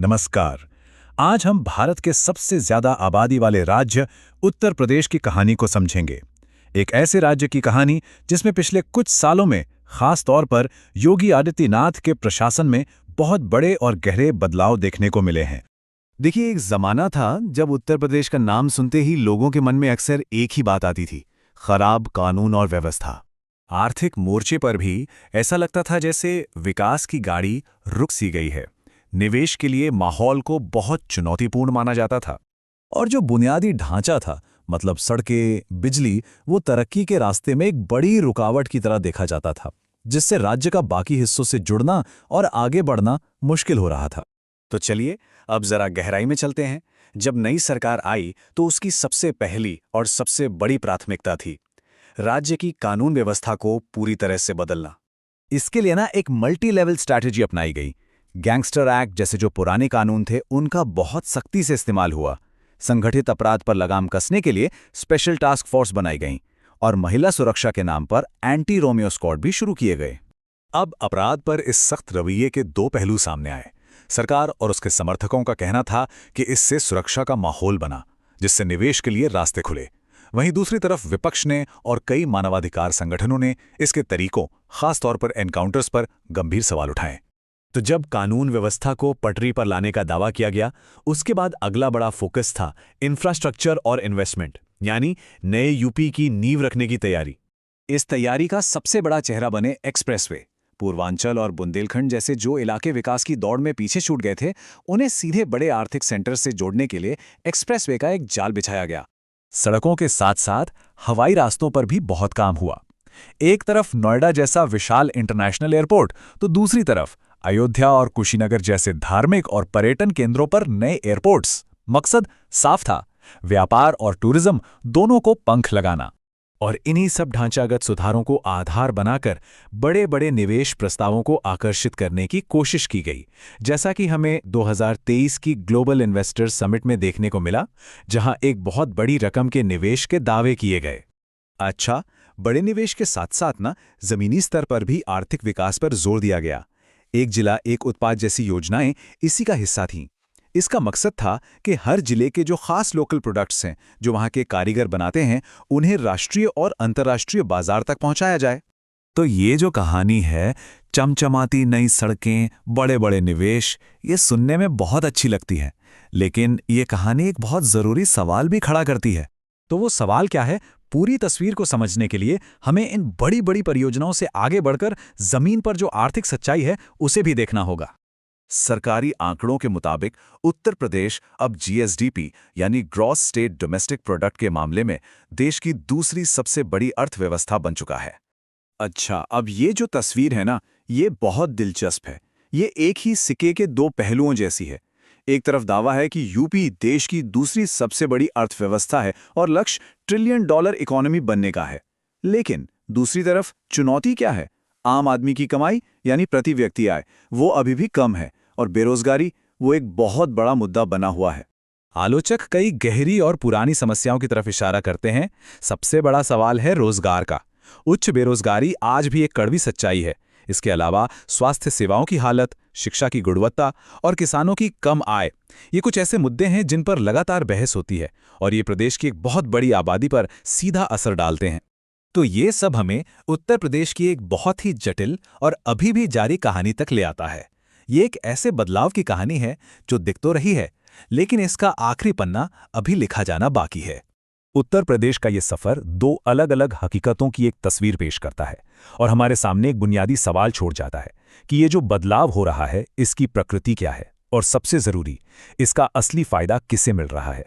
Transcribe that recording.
नमस्कार। आज हम भारत के सबसे ज्यादा आबादी वाले राज्य उत्तर प्रदेश की कहानी को समझेंगे। एक ऐसे राज्य की कहानी जिसमें पिछले कुछ सालों में खास तौर पर योगी आदित्यनाथ के प्रशासन में बहुत बड़े और गहरे बदलाव देखने को मिले हैं। देखिए, एक जमाना था जब उत्तर प्रदेश का नाम सुनते ही लोगों के मन में अक्सर एक ही बात आती थी: खराब कानून और व्यवस्था। आर्थिक मोर्चे पर भी ऐसा लगता था जैसे विकास की गाड़ी रुक सी गई है। निवेश के लिए माहौल को बहुत चुनौतीपूर्ण माना जाता था। और जो बुनियादी ढांचा था, मतलब सड़कें, बिजली, वो तरक्की के रास्ते में एक बड़ी रुकावट की तरह देखा जाता था, जिससे राज्य का बाकी हिस्सों से जुड़ना और आगे बढ़ना मुश्किल हो रहा था। तो चलिए अब जरा गहराई में चलते हैं। जब नई सरकार आई तो उसकी सबसे पहली और सबसे बड़ी प्राथमिकता थी राज्य की कानून व्यवस्था को पूरी तरह से बदलना। इसके लिए एक मल्टी लेवल स्ट्रैटेजी अपनाई गई। गैंगस्टर एक्ट जैसे जो पुराने कानून थे, उनका बहुत सख्ती से इस्तेमाल हुआ। संगठित अपराध पर लगाम कसने के लिए स्पेशल टास्क फोर्स बनाई गई और महिला सुरक्षा के नाम पर एंटी रोमियो स्क्वाड भी शुरू किए गए। अब अपराध पर इस सख्त रवैये के दो पहलू सामने आए। सरकार और उसके समर्थकों का कहना था कि इससे सुरक्षा का माहौल बना, जिससे निवेश के लिए रास्ते खुले। वहीं दूसरी तरफ विपक्ष ने और कई मानवाधिकार संगठनों ने इसके तरीकों, खासतौर पर एनकाउंटर्स पर गंभीर सवाल उठाए। तो जब कानून व्यवस्था को पटरी पर लाने का दावा किया गया, उसके बाद अगला बड़ा फोकस था इंफ्रास्ट्रक्चर और इन्वेस्टमेंट, यानी नए यूपी की नींव रखने की तैयारी। इस तैयारी का सबसे बड़ा चेहरा बने एक्सप्रेसवे। पूर्वांचल और बुंदेलखंड जैसे जो इलाके विकास की दौड़ में पीछे छूट गए थे, उन्हें सीधे बड़े आर्थिक सेंटर से जोड़ने के लिए एक्सप्रेसवे का एक जाल बिछाया गया। सड़कों के साथ साथ हवाई रास्तों पर भी बहुत काम हुआ। एक तरफ नोएडा जैसा विशाल इंटरनेशनल एयरपोर्ट, तो दूसरी तरफ अयोध्या और कुशीनगर जैसे धार्मिक और पर्यटन केंद्रों पर नए एयरपोर्ट्स। मकसद साफ था: व्यापार और टूरिज्म दोनों को पंख लगाना। और इन्हीं सब ढांचागत सुधारों को आधार बनाकर बड़े बड़े निवेश प्रस्तावों को आकर्षित करने की कोशिश की गई, जैसा कि हमें 2023 की ग्लोबल इन्वेस्टर्स समिट में देखने को मिला, जहां एक बहुत बड़ी रकम के निवेश के दावे किए गए। अच्छा, बड़े निवेश के साथ साथ जमीनी स्तर पर भी आर्थिक विकास पर जोर दिया गया। एक जिला एक उत्पाद जैसी योजनाएं इसी का हिस्सा थीं। इसका मकसद था कि हर जिले के जो खास लोकल प्रोडक्ट्स हैं, जो वहां के कारीगर बनाते हैं, उन्हें राष्ट्रीय और अंतर्राष्ट्रीय बाजार तक पहुंचाया जाए। तो ये जो कहानी है, चमचमाती नई सड़कें, बड़े बड़े निवेश, ये सुनने में बहुत अच्छी लगती है, लेकिन ये कहानी एक बहुत जरूरी सवाल भी खड़ा करती है। तो वो सवाल क्या है? पूरी तस्वीर को समझने के लिए हमें इन बड़ी बड़ी परियोजनाओं से आगे बढ़कर जमीन पर जो आर्थिक सच्चाई है, उसे भी देखना होगा। सरकारी आंकड़ों के मुताबिक उत्तर प्रदेश अब जीएसडीपी यानी ग्रॉस स्टेट डोमेस्टिक प्रोडक्ट के मामले में देश की दूसरी सबसे बड़ी अर्थव्यवस्था बन चुका है। अच्छा, अब ये जो तस्वीर है ये बहुत दिलचस्प है। ये एक ही सिक्के के दो पहलुओं जैसी है। एक तरफ दावा है कि यूपी देश की दूसरी सबसे बड़ी अर्थव्यवस्था है और लक्ष्य $1 ट्रिलियन इकोनॉमी बनने का है। लेकिन दूसरी तरफ चुनौती क्या है? आम आदमी की कमाई यानी प्रति व्यक्ति आय, वो अभी भी कम है और बेरोजगारी वो एक बहुत बड़ा मुद्दा बना हुआ है। आलोचक कई गहरी और पुरानी समस्याओं की तरफ इशारा करते हैं। सबसे बड़ा सवाल है रोजगार का। उच्च बेरोजगारी आज भी एक कड़वी सच्चाई है। इसके अलावा स्वास्थ्य सेवाओं की हालत, शिक्षा की गुणवत्ता और किसानों की कम आय, ये कुछ ऐसे मुद्दे हैं जिन पर लगातार बहस होती है और ये प्रदेश की एक बहुत बड़ी आबादी पर सीधा असर डालते हैं। तो ये सब हमें उत्तर प्रदेश की एक बहुत ही जटिल और अभी भी जारी कहानी तक ले आता है। ये एक ऐसे बदलाव की कहानी है जो दिख तो रही है, लेकिन इसका आखिरी पन्ना अभी लिखा जाना बाकी है। उत्तर प्रदेश का ये सफर दो अलग अलग हकीकतों की एक तस्वीर पेश करता है और हमारे सामने एक बुनियादी सवाल छोड़ जाता है कि ये जो बदलाव हो रहा है, इसकी प्रकृति क्या है और सबसे जरूरी, इसका असली फायदा किसे मिल रहा है।